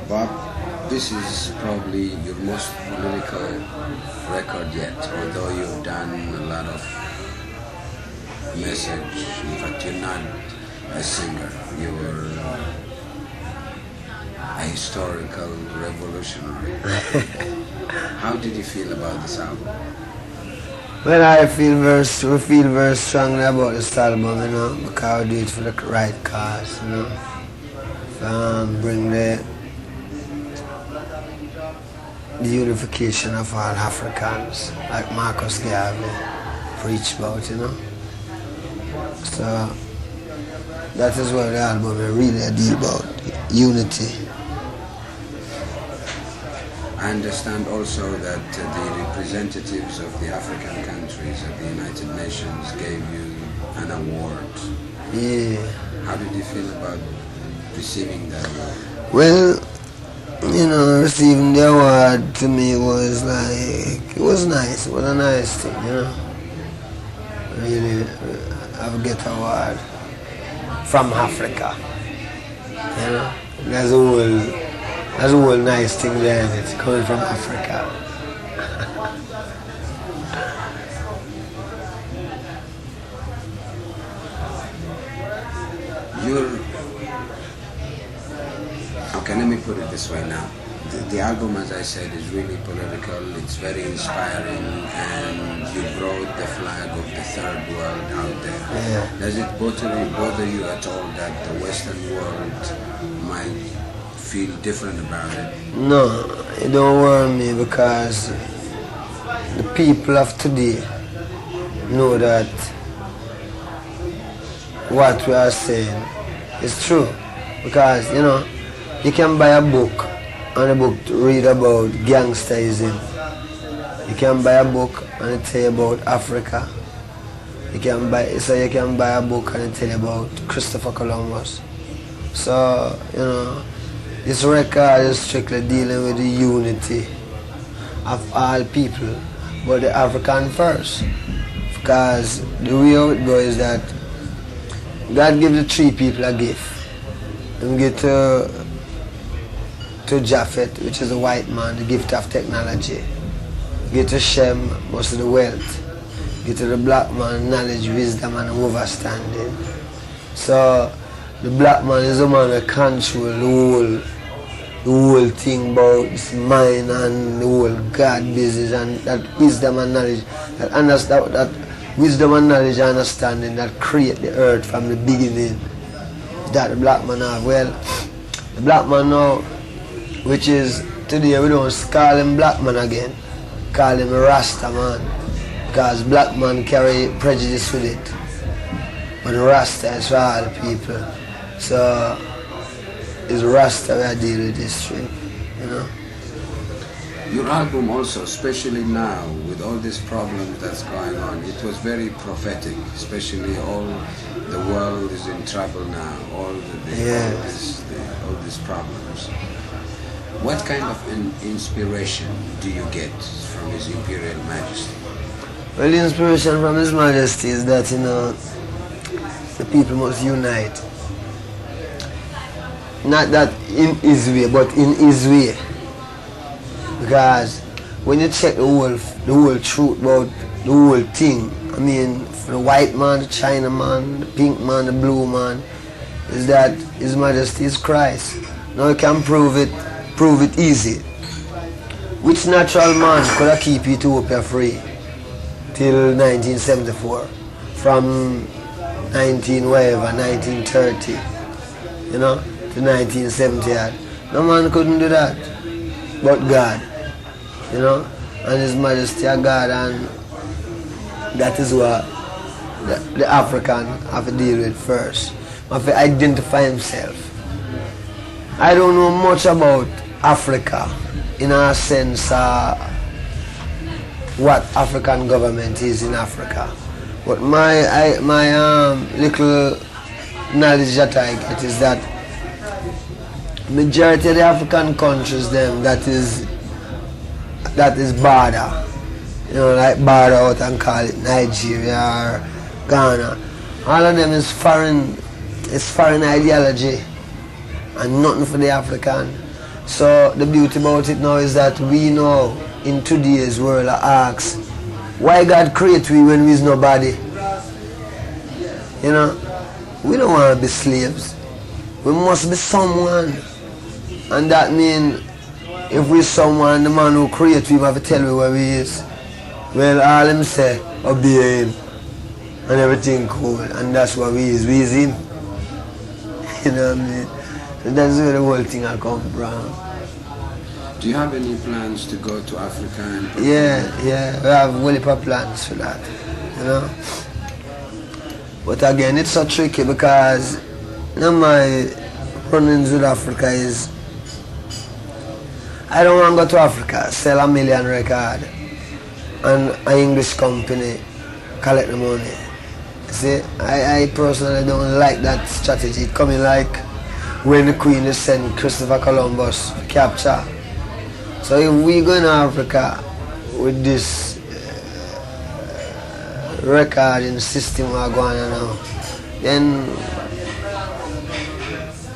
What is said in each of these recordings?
Bob, this is probably your most political record yet, although you've done a lot of message. In fact, you're not a singer, you're a historical revolutionary. How did you feel about this album? Well, we feel very strongly about this album, you know, because we do it for the right cause, you know. Bring the unification of all Africans, like Marcus Garvey preached about, you know. So that is what the album is really a deal about, unity. I understand also that the representatives of the African countries of the United Nations gave you an award. Yeah. How did you feel about receiving that award? Well, you know, receiving the award to me was like, it was nice. It was a nice thing, you know. Really, I would get an award from Africa, you know. That's a whole nice thing there, and it's coming from Africa. Okay, let me put it this way now. The album, as I said, is really political, it's very inspiring, and you brought the flag of the third world out there. Yeah. Does it bother you at all that the Western world might feel different about it? No, it don't worry me, because the people of today know that what we are saying is true. Because, you know, you can buy a book and a book to read about gangsterism. You can buy a book and it tell you about Africa. You can buy a book and it tell you about Christopher Columbus. So, you know, this record is strictly dealing with the unity of all people, but the African first. Because the way how it goes is that God gives the three people a gift. And give to Japhet, which is a white man, the gift of technology. Give to Shem, most of the wealth. Give to the black man, knowledge, wisdom, and understanding. So the black man is the man that controls the whole thing about his mind and the whole God business, and that wisdom and knowledge, that wisdom and knowledge and understanding that create the earth from the beginning, that the black man have. Well, the black man now, which is today we don't call him black man again, call him a Rasta man, because black man carry prejudice with it, but the Rasta is for all the people. So it's Rasta where I deal with history, you know. Your album also, especially now, with all these problems that's going on, it was very prophetic, especially all the world is in trouble now, all these problems. What kind of inspiration do you get from His Imperial Majesty? Well, the inspiration from His Majesty is that, you know, the people must unite. Not that in his way, but in his way. Because when you check the whole truth about the whole thing, I mean, for the white man, the China man, the pink man, the blue man, is that His Majesty is Christ. Now you can prove it easy. Which natural man could have keep Ethiopia free till 1974? From 1930, you know, to 1970. No man couldn't do that, but God, you know, and His Majesty are God, and that is what the African have to deal with first. Have to identify himself. I don't know much about Africa in a sense what African government is in Africa, but my little knowledge that I get is that majority of the African countries that is border, you know, like border out and call it Nigeria or Ghana, all of them is foreign ideology and nothing for the African. So the beauty about it now is that we know in today's world I ask, why God create we when we's nobody? You know, we don't want to be slaves. We must be someone. And that means if we're someone, the man who create we have to tell me where he is. Well, all him say, obey him. And everything cool. And that's what we is. We is him. You know what I mean? So that's where the whole thing I come from. Do you have any plans to go to Africa and perform? Yeah, we have a heap of plans for that, you know. But again, it's so tricky because my run-ins with Africa is, I don't want to go to Africa, sell 1 million record, and an English company collect the money. See, I personally don't like that strategy. It coming like when the Queen is sent Christopher Columbus to capture. So if we go in Africa with this recording system we're going now, then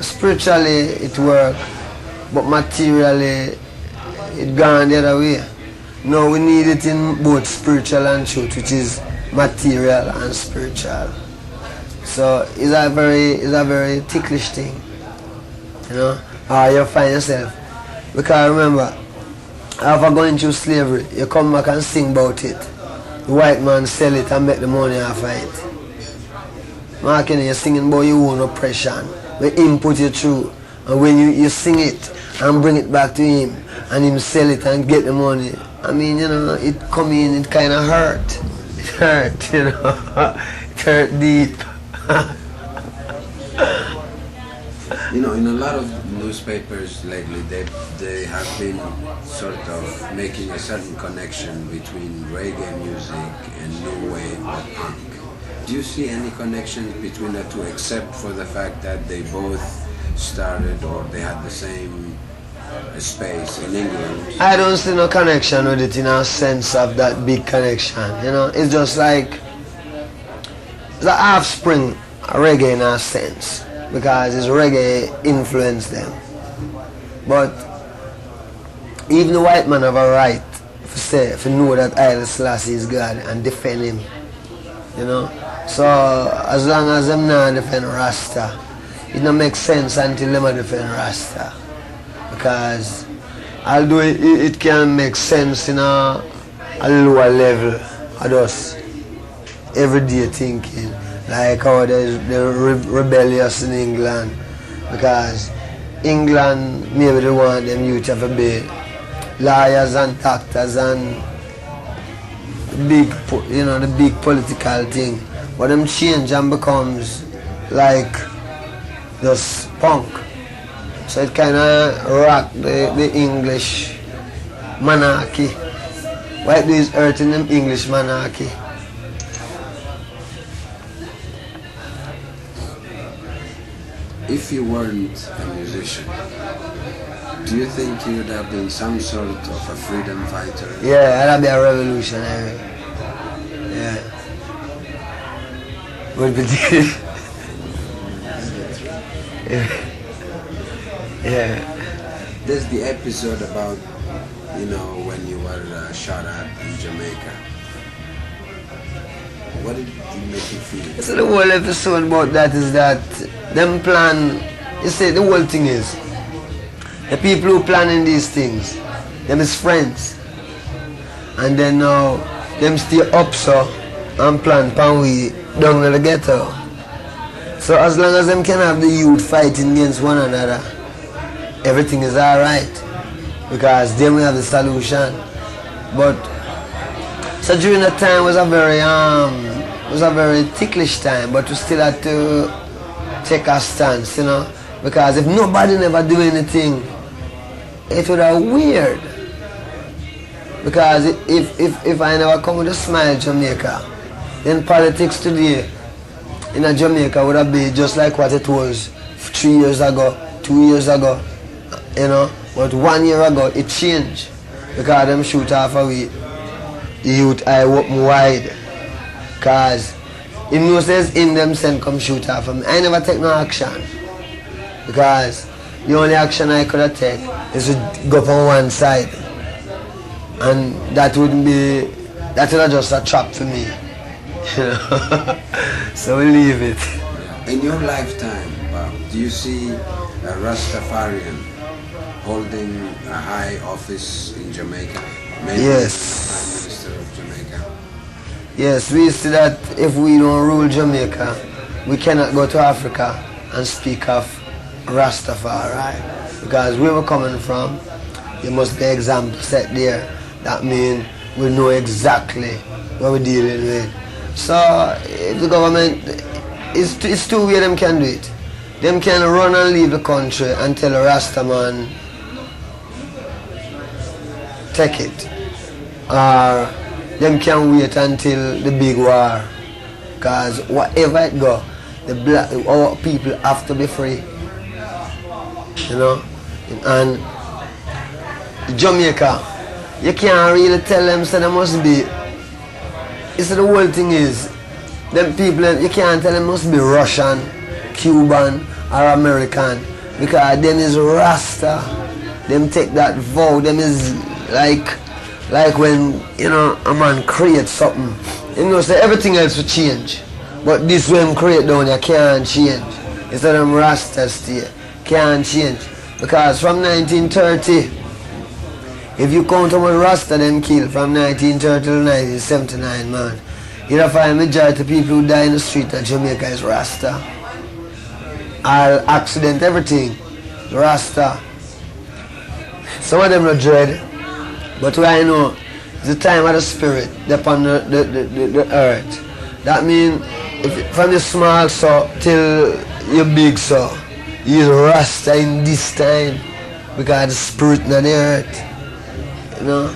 spiritually it works, but materially it gone the other way. No, we need it in both spiritual and truth, which is material and spiritual. So it's a very ticklish thing, you know, how you find yourself. Because remember, after going through slavery, you come back and sing about it. The white man sell it and make the money off of it. Marking, you're singing about your own oppression. We input you through. And when you sing it and bring it back to him and him sell it and get the money, I mean, you know, it come in, it kind of hurt. It hurt, you know. It hurt deep. You know, in a lot of newspapers lately, they have been sort of making a certain connection between reggae music and new wave or punk. Do you see any connections between the two, except for the fact that they both started or they had the same space in England? I don't see no connection with it in a sense of that big connection. You know, it's just like the offspring of reggae in a sense, because it's reggae influenced them. But even the white man have a right to know that Haile Selassie is God and defend him. You know? So as long as them not defend Rasta, it don't make sense until them defend Rasta. Because although it can make sense in a lower level of just everyday thinking, like how they're rebellious in England, because England maybe they want them youth to be lawyers and doctors and the big political thing, but them change and becomes like just punk. So it kind of rock the English monarchy. Why do is hurting them English monarchy? If you weren't a musician, do you think you would have been some sort of a freedom fighter? Yeah, I'd be a revolutionary. Yeah. Would be yeah. There's the episode about, you know, when you were shot at in Jamaica. What did it make you feel? So the whole episode about that is that them plan, you see, the whole thing is, the people who planning these things, them is friends. And then now, them stay up so and plan pan we down in the ghetto. So as long as them can have the youth fighting against one another, everything is alright. Because then we have the solution. But so during that time was a very ticklish time, but we still had to take a stance, you know. Because if nobody never do anything, it would have weird. Because if I never come with a smile Jamaica, then politics today in a Jamaica would have been just like what it was 3 years ago, 2 years ago, you know. But 1 year ago it changed because them shoot off away. The youth eye open wide. Cause if no says in them send come shoot off me, I never take no action. Because the only action I could have taken is to go on one side. And that would have just a trap for me. You know? So we leave it. In your lifetime, do you see a Rastafarian holding a high office in Jamaica? Maybe Yes. Prime Minister of Jamaica? Yes, we see that if we don't rule Jamaica, we cannot go to Africa and speak of Rastafari. Because where we're coming from, there must be example set there. That means we know exactly what we're dealing with. So if the government, it's two ways them can do it. Them can run and leave the country until a Rasta man take it. Or them can wait until the big war. Because whatever it go, our people have to be free. You know? And Jamaica, you can't really tell them so there must be. You see, the whole thing is, them people, you can't tell them must be Russian, Cuban, or American. Because them is Rasta. Them take that vow. Them is like when, you know, a man creates something. You know, say everything else will change. But this way him create down here can't change. Instead of them Rasta stay, can't change. Because from 1930, if you count how much Rasta them killed from 1930 to 1979, man, you'll find majority of people who die in the street of Jamaica is Rasta. All accident, everything, Rasta. Some of them are dread, but what I know, it's the time of the spirit upon the earth. That means from the small so till you big so, you're Rasta in this time because the spirit in the earth. You know?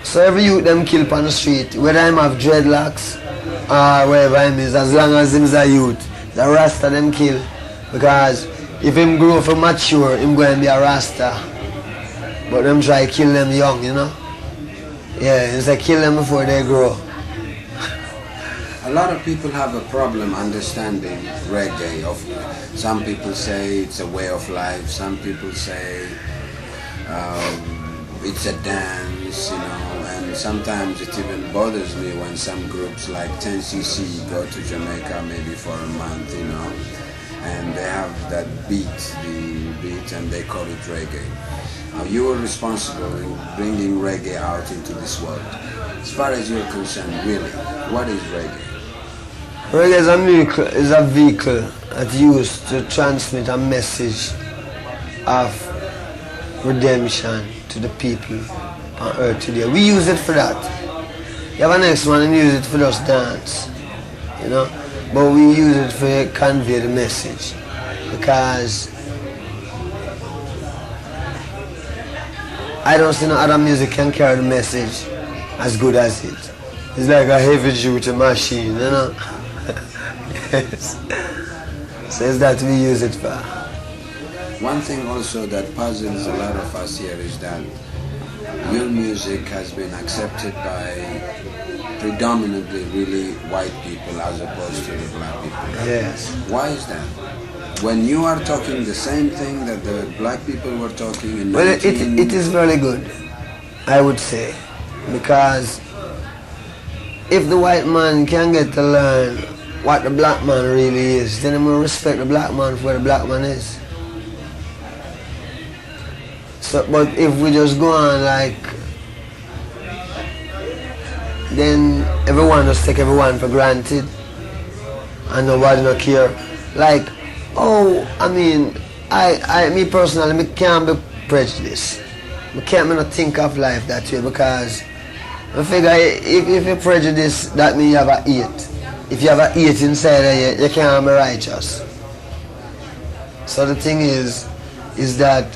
So every youth them kill on the street, whether I'm have dreadlocks or wherever I'm is, as long as him's a youth, the Rasta them kill. Because if him grow for mature, him going to be a Rasta. But them try to kill them young, you know? Yeah, it's like kill them before they grow. A lot of people have a problem understanding reggae. Some people say it's a way of life, some people say it's a dance, you know, and sometimes it even bothers me when some groups like 10cc go to Jamaica maybe for a month, you know, and they have that beat, and they call it reggae. Now you are responsible in bringing reggae out into this world. As far as you're concerned, really, what is reggae? Reggae is a vehicle that's used to transmit a message of redemption to the people on earth today. We use it for that. You have a next one and use it for just dance, you know. But we use it for convey the message because I don't see no other music can carry the message as good as it. It's like a heavy duty machine, you know. Yes. So it's that we use it for. One thing also that puzzles a lot of us here is that your music has been accepted by predominantly really white people as opposed to the black people. Yes. Why is that? When you are talking the same thing that the black people were talking in Well, it is very good, I would say, because if the white man can get to learn what the black man really is, then he will respect the black man for what the black man is. So, but if we just go on like, then everyone just take everyone for granted and nobody no care. Like, oh, I mean, me personally, me can't be prejudiced. Me can't not think of life that way because I figure if you're prejudiced, that means you have a hate. If you have a hate inside of you can't be righteous. So the thing is that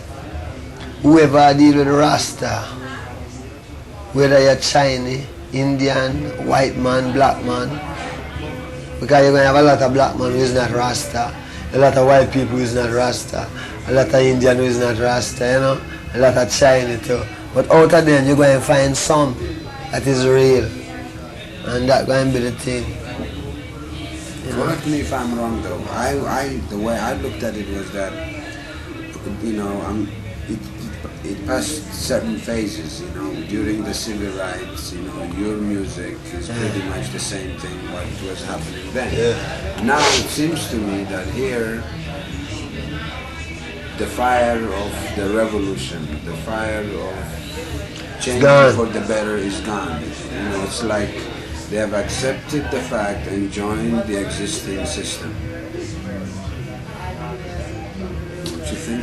whoever deal with Rasta, whether you're Chinese, Indian, white man, black man, because you're going to have a lot of black men who is not Rasta, a lot of white people who is not Rasta, a lot of Indian who is not Rasta, you know, a lot of Chinese too. But out of them, you're going to find some that is real, and that's going to be the thing. Correct me if I'm wrong though. The way I looked at it was that you know, it, it passed certain phases, you know, during the civil rights, you know, your music is pretty much the same thing what was happening then. Yeah. Now it seems to me that here, the fire of the revolution, the fire of changing for the better is gone. You know, it's like they have accepted the fact and joined the existing system.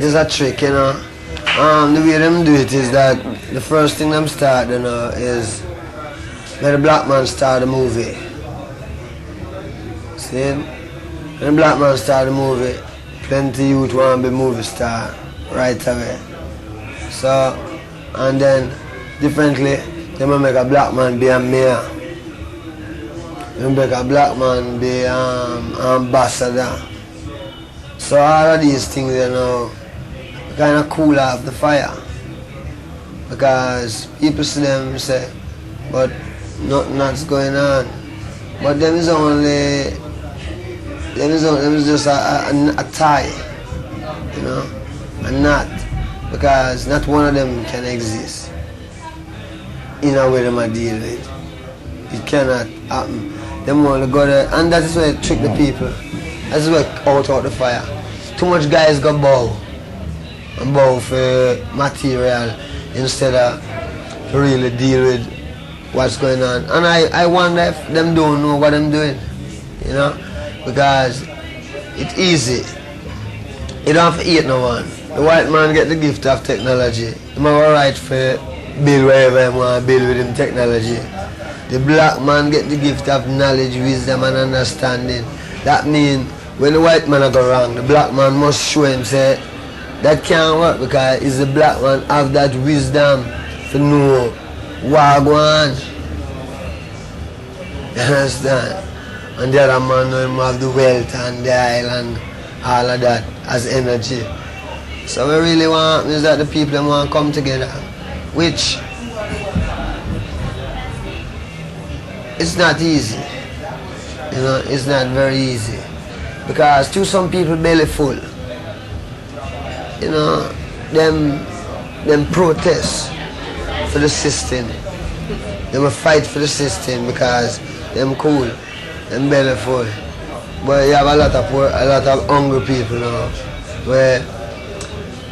It's a trick, you know. The way them do it is that the first thing them start, you know, is when the black man start a movie. See? When the black man start a movie, plenty youth want to be movie star right away. So, and then differently, they will make a black man be a mayor. They will make a black man be ambassador. So all of these things, you know, kind of cool off the fire. Because people see them say, but nothing's going on. But them is only, them is just a tie, you know, a knot. Because not one of them can exist in a way them are deal with. It cannot happen. Them only go there, and that is why they trick the people. That's why out the fire. Too much guys go bow. And bow for material instead of really deal with what's going on. And I wonder if them don't know what I'm doing, you know, because it's easy. You don't have to eat no one. The white man get the gift of technology. He have a right for build wherever he want to build with him technology. The black man get the gift of knowledge, wisdom and understanding. That means when the white man go wrong, the black man must show him say that can't work because it's the black man have that wisdom to know what go on. You understand? And the other man know him have the wealth and the island, all of that as energy. So we really want is that the people want to come together, which it's not easy. You know, it's not very easy. Because to some people belly full. You know, them protest for the system. They will fight for the system because them cool, them belly full. But you have a lot of hungry people now where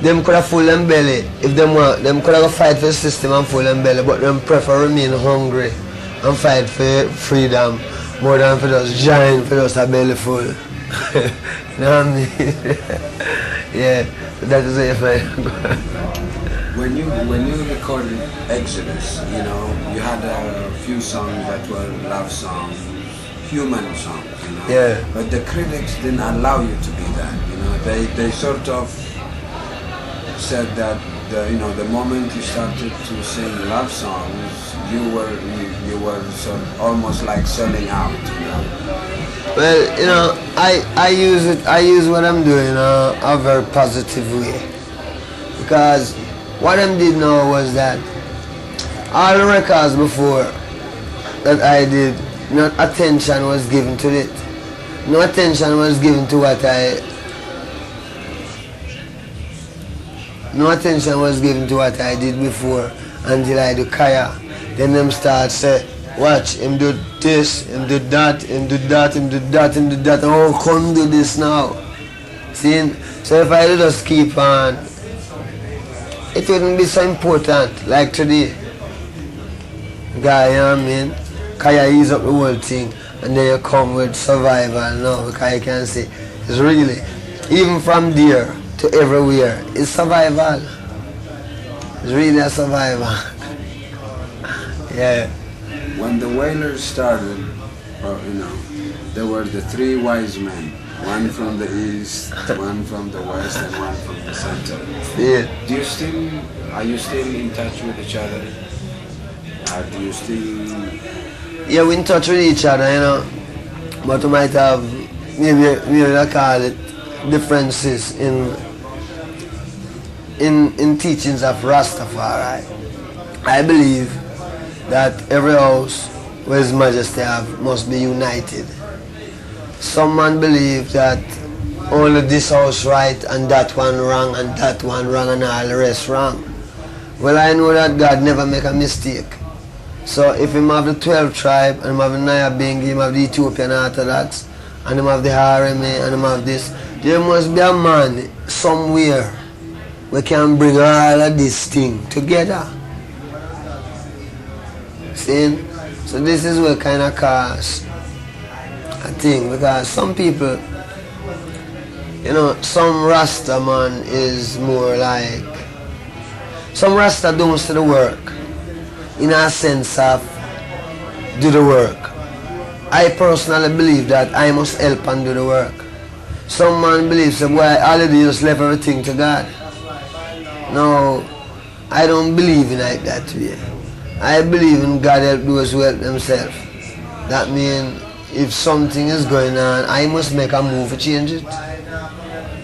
them could have full them belly if them want. Them could have fight for the system and full them belly, but them prefer remain hungry and fight for freedom more than for just giant for just a belly full. You know what I mean? Yeah, that is what you find. When you recorded Exodus, you know, you had a few songs that were love songs, human songs, you know. Yeah. But the critics didn't allow you to be that, you know. They sort of said that the moment you started to sing love songs, you were sort of almost like selling out, you know. Well, you know, I use what I'm doing a very positive way. Because what I did know was that all the records before that I did, no attention was given to it. No attention was given to what no attention was given to what I did before until I do Kaya. Then them start say, watch, him do this, him do that, him do that, him do that, him do that, oh, come do this now. See? So if I just keep on, it wouldn't be so important like today. Guy, you know what I mean? Kaya ease up the whole thing and then you come with survival now because you can see it's really, even from there to everywhere, it's survival. It's really a survival. Yeah. When the Wailers started, you know, there were the three wise men. One from the east, one from the west, and one from the center. Yeah. Are you still in touch with each other? Or do you still? Yeah, we're in touch with each other, you know. But we might have maybe I call it differences in teachings of Rastafari. I believe that every house where His Majesty have must be united. Some man believe that only this house right and that one wrong and that one wrong and all the rest wrong. Well, I know that God never make a mistake. So if him have the 12 tribe and him have the Naya Bingi, him have the Ethiopian Orthodox and him have the RMA and him have this, there must be a man somewhere we can bring all of this thing together. See? So this is what kind of cause a thing, because some people, you know, some Rasta man is more like, some Rasta don't do the work in a sense of do the work. I personally believe that I must help and do the work. Some man believes that, boy, all you do is left everything to God. No, I don't believe in it that way. I believe in God help those who help themselves. That means if something is going on, I must make a move to change it.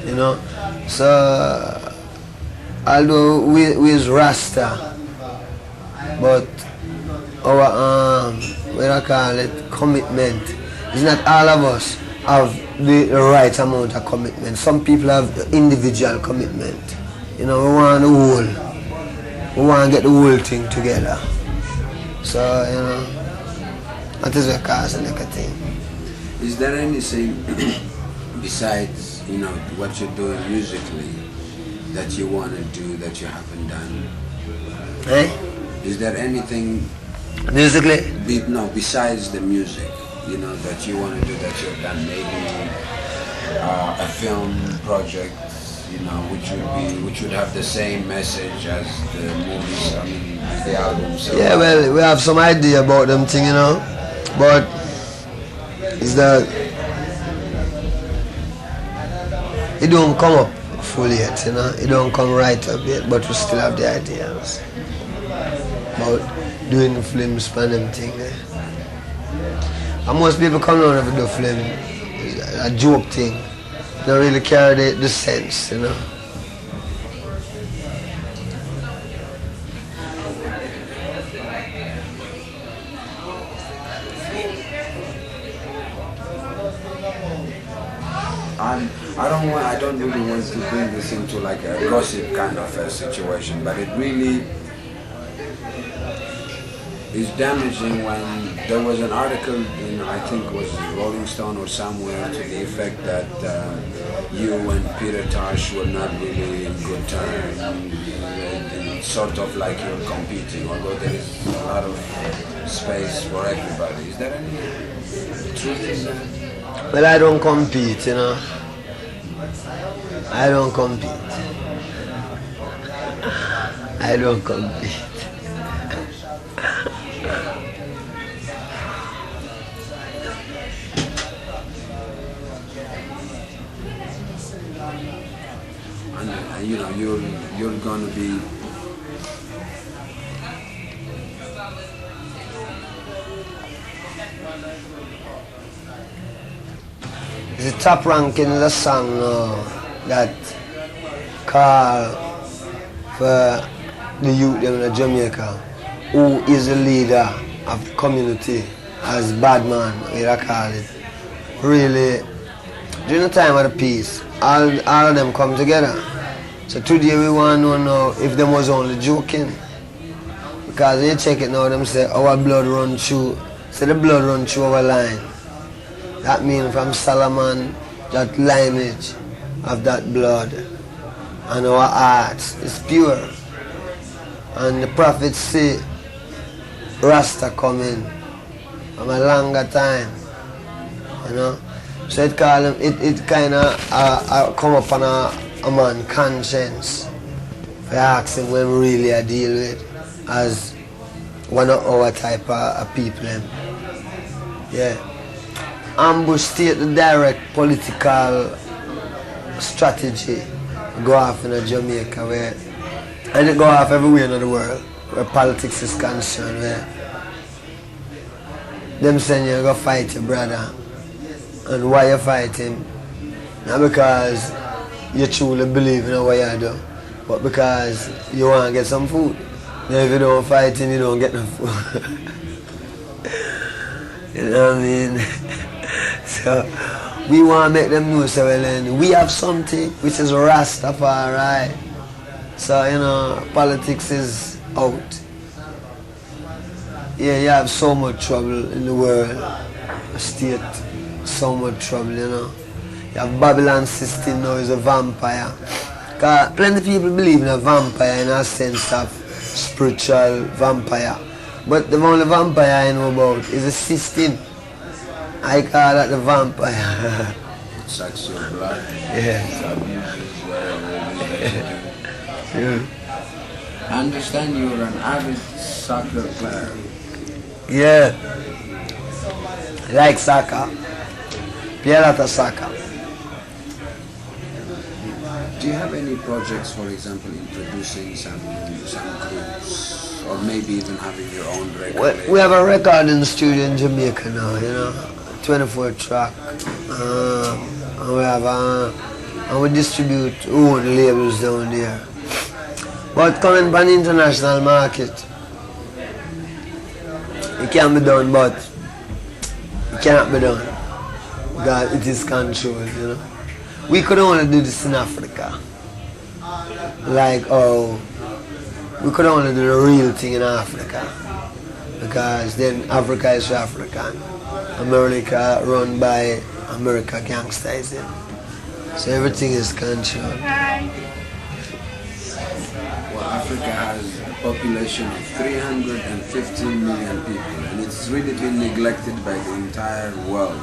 You know? So, although we is Rasta, but our, what do I call it, commitment, it's not all of us have the right amount of commitment. Some people have individual commitment. You know, we want the whole. We want to get the whole thing together. So, you know, that is what causes like a thing. Is there anything besides, you know, what you're doing musically that you want to do that you haven't done? Eh? Is there anything musically? Besides the music, you know, that you want to do that you've done? Maybe a film project, you know, which would have the same message as the movies, I mean, as the albums. Yeah, well, we have some idea about them thing, you know, but it's that it don't come up fully yet, you know, it don't come right up yet, but we still have the ideas about doing the films and them thing. And most people come down and do film, it's a joke thing. Don't really carry the sense, you know. I don't really want to bring this into like a gossip kind of a situation, but it really is damaging when there was an article in, I think it was Rolling Stone or somewhere, to the effect that you and Peter Tosh were not really in good terms, sort of like you're competing, although there is a lot of space for everybody. Is there any truth in that? Well, I don't compete, you know. I don't compete. I don't compete. And you know, you're gonna be the top ranking is a song that call for the youth in Jamaica, who is the leader of the community, as bad man, we call it. Really, during the time of the peace, all of them come together. So today we want to know if them was only joking. Because when you check it now, them say our blood run through, say the blood run through our line. That means from Solomon, that lineage of that blood and our hearts is pure. And the prophets say Rasta coming from a longer time, you know. So it call him, it kind of come up on a man's conscience. I ask him when we really deal with as one of our type of people. Yeah. Ambush state the direct political strategy go off in Jamaica where, and it go off everywhere in the world where politics is concerned, where them saying you go fight your brother. And why you fight him? Not because you truly believe in what you do, but because you want to get some food. And if you don't fight him, you don't get no food. You know what I mean? So we want to make them know, so well, then we have something which is Rastafari. So, you know, politics is out. Yeah, you have so much trouble in the world, state, so much trouble, you know. You have Babylon system now is a vampire. Cause plenty of people believe in a vampire in a sense of spiritual vampire. But the only vampire I know about is a system. I call that the vampire. It sucks your blood. Yeah. It abuses whatever it is that you do. Yeah. I understand you're an avid soccer player. Yeah. I like soccer. Play a lot of soccer. Do you have any projects, for example, in producing some groups, or maybe even having your own record label? We have a recording studio in Jamaica now, you know, 24 track. And we distribute own labels down there. But coming from the international market, it can be done, but it cannot be done because it is controlled, you know. We could only do this in Africa. Like, oh, we could only do the real thing in Africa. Because then Africa is for African. America run by America gangsters. So everything is controlled. Well, Africa has a population of 315 million people, and it's really been neglected by the entire world.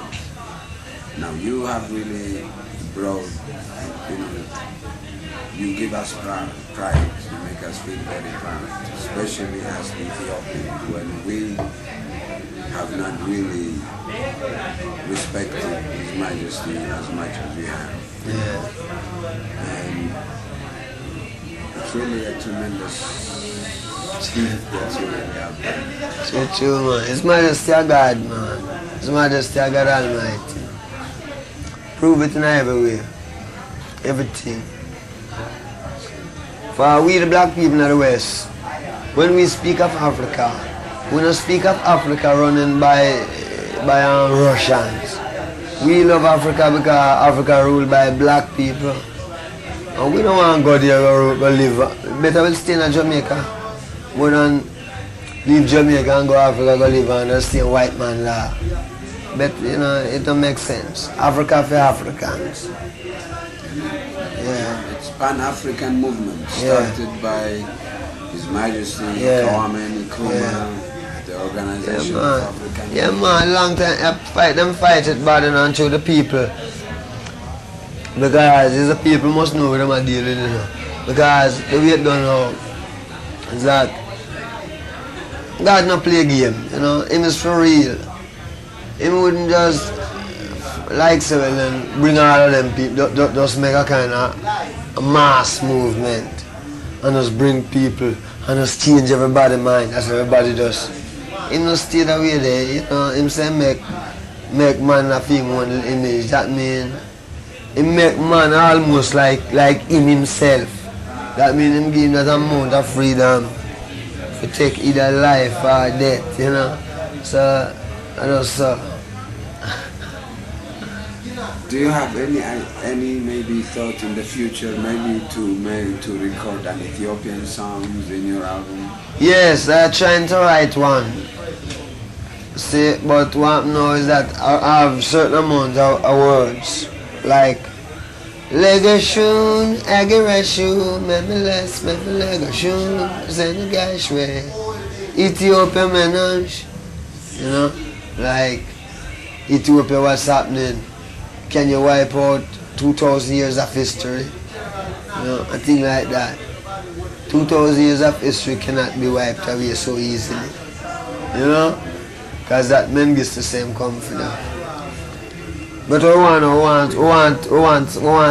Now you have really brought, you know, you give us pride, you make us feel very proud, especially as Ethiopians, when we have not really respected His Majesty as much as we have. Yeah. And it's really a tremendous feat that you really have done. It's true, man. His Majesty a God, man. His Majesty a God Almighty. Prove it in every way. Everything. For we the black people in the West, when we speak of Africa, we don't speak of Africa running by Russians. We love Africa because Africa ruled by black people. And we don't want to go there or live. Better we'll stay in Jamaica. We don't leave Jamaica and go Africa, go live and stay in white man law. But you know, it don't make sense. Africa for Africans. Yeah. It's Pan-African movement started by His Majesty Kwame Nkrumah, the Organization of African. Yeah, man, long time fight it bad and through the people. Because the people must know what them are dealing with, you know. Because the way it done now is that God not play a game, you know. Him is for real. Him wouldn't just like so well and bring all of them people, just make a kind of a mass movement and just bring people and just change everybody's mind as everybody does. Him not stay that way there, you know. Him say make man a feel one image. That mean he make man almost like him himself. That means him give him that amount of freedom to take either life or death, you know. So I just Do you have any maybe thought in the future maybe to record an Ethiopian songs in your album? Yes, I'm trying to write one. See, but what now is that I have certain amount of words like Legashun, Agarashun, Memeles, Memelegashun, Zenagashwe, Ethiopia Menage, you know, like Ethiopia, what's happening? Can you wipe out 2,000 years of history? You know, a thing like that. 2,000 years of history cannot be wiped away so easily. You know? Because that men gets the same confidence. But we want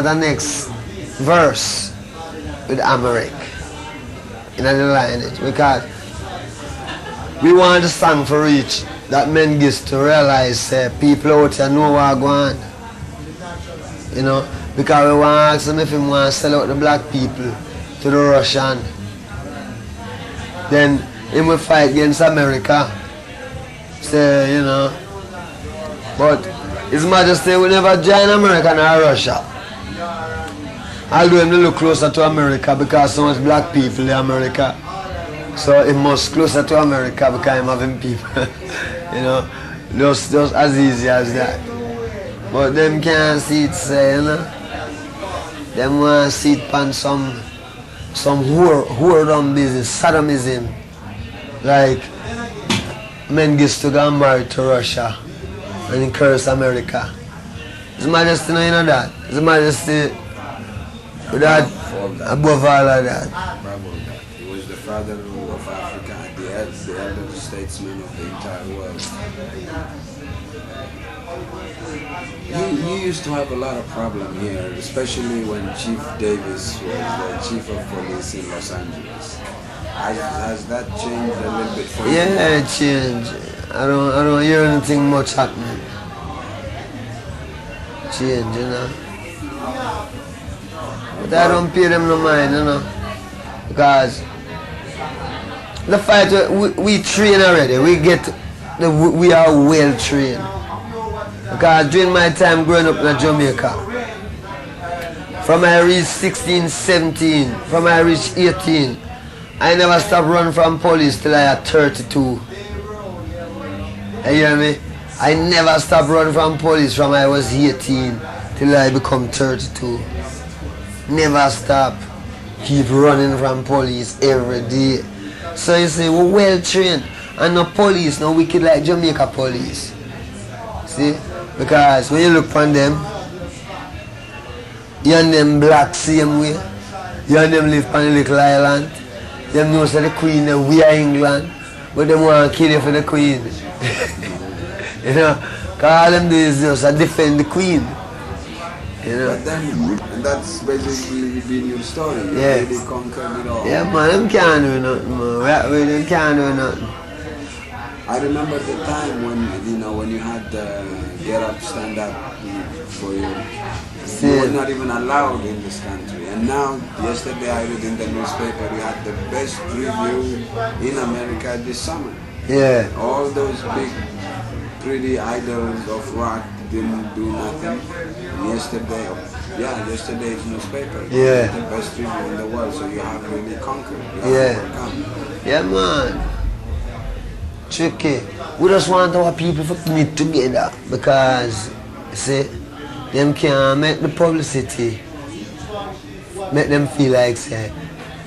the next verse with Americ in the lineage, because we want the song for reach that men gets to realize people out here know what going on. You know, because we want to ask him if he want to sell out the black people to the Russian. Then he will fight against America. So, you know, but His Majesty will never join America nor Russia. Although him look closer to America because so much black people in America. So he must closer to America because I'm having people. You know, just as easy as that. But them can't see it say, you know. Them want to see it on some whoredom business, sodomism. Like men gets to go married to Russia and he curse America. His Majesty, you know that. His Majesty that above all of that. He was the father of Africa, the elder statesman of the entire world. You used to have a lot of problem here, especially when Chief Davis was the chief of police in Los Angeles. Has that changed a little bit for you? Yeah, it changed. I don't hear anything much happening. Change, you know. But I don't pay them no mind, you know. Because the fight we train already. We are well trained. Because during my time growing up in Jamaica, from I reached 16, 17, from I reached 18, I never stopped running from police till I had 32. You hear me? I never stopped running from police from I was 18 till I become 32. Never stop. Keep running from police every day. So you see, we're well trained. And no police, no wicked like Jamaica police. See? Because when you look upon them, you and them black same way. You and them live on a little island. Them know that the queen, we are England. But them want to kill you for the queen. You know? Because all them do is just defend the queen. You know? But then, that's basically been your story. You really conquered it all. Yeah, man, them can't do nothing, man. Them can't do nothing. I remember the time when you had the get up, stand up for you. You were not even allowed in this country. And now, yesterday I read in the newspaper you had the best review in America this summer. Yeah. All those big, pretty idols of rock didn't do nothing. Yesterday's newspaper. Yeah. The best review in the world. So you have really conquered. You have overcome. Yeah, man. Tricky. We just want our people to knit together because, see, them can't make the publicity, make them feel like, say,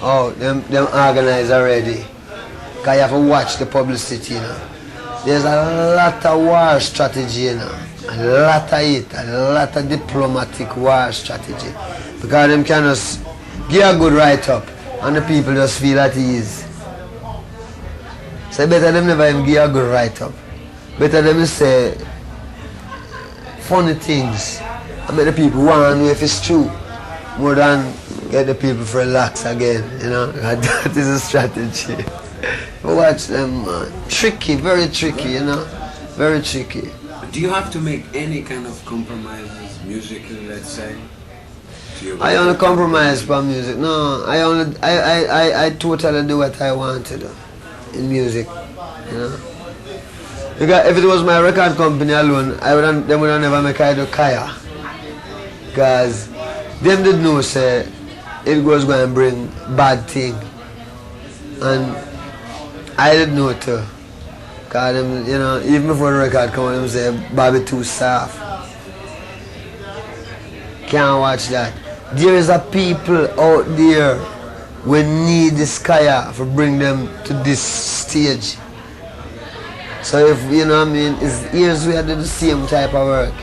oh, them organized already. Because you have to watch the publicity, you know. There's a lot of war strategy, you know. A lot of it, a lot of diplomatic war strategy. Because them can just give a good write-up and the people just feel at ease. So better them never even give a good write-up. Better them say funny things and make the people want to know if it's true more than get the people to relax again, you know. That is a strategy. Watch them, man. Tricky, very tricky, you know. Very tricky. Do you have to make any kind of compromises musically, let's say? I only compromise for music. No, I totally do what I want to do in music, you know. Because if it was my record company alone, they would never make I do Kaya. Because them did know say it was going to bring bad thing. And I did know too. Because them, you know, even before the record come out, them say Bobby too soft. Can't watch that. There is a people out there we need this Kaya to bring them to this stage. So if, you know what I mean, it's years we had to do the same type of work.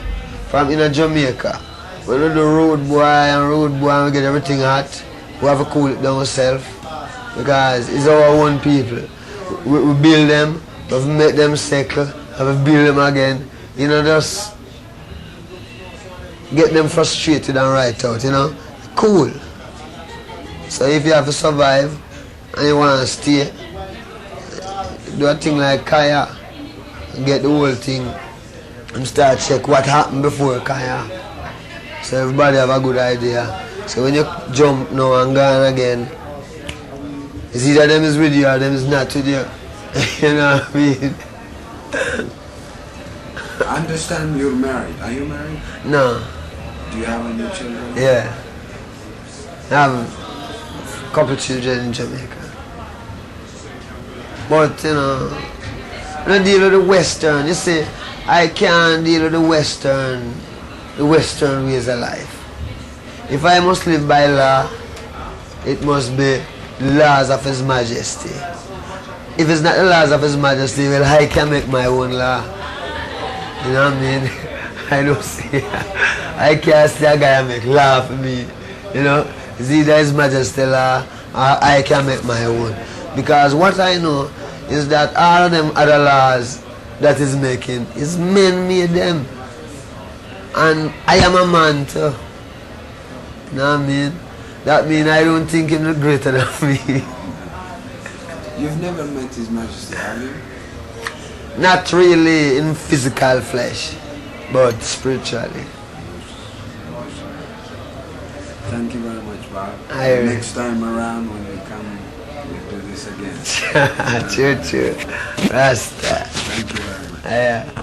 From in Jamaica, we do the road boy and we get everything hot. We have to cool it down ourselves. Because it's our own people. We build them, we have to make them cycle, have to build them again. You know, just get them frustrated and right out, you know. Cool. So if you have to survive and you want to stay, do a thing like Kaya and get the whole thing and start check what happened before Kaya. So everybody have a good idea. So when you jump now and gone again, it's either them is with you or them is not with you. You know what I mean? I understand you're married. Are you married? No. Do you have any children? Yeah. I have a couple children in Jamaica. But, you know, I don't deal with the Western. You see, I can't deal with the Western ways of life. If I must live by law, it must be the laws of His Majesty. If it's not the laws of His Majesty, well, I can make my own law. You know what I mean? I don't see. I can't see a guy and make law for me. You know, it's either His Majesty law or I can make my own. Because what I know is that all of them other laws that He's making is men made them. And I am a man too. You know what I mean? That means I don't think Him greater than me. You've never met His Majesty, have you? Not really in physical flesh, but spiritually. Thank you very much, Bob. Aye. Next time around when we come, we'll do this again. True. Rasta. Thank you very much. Yeah.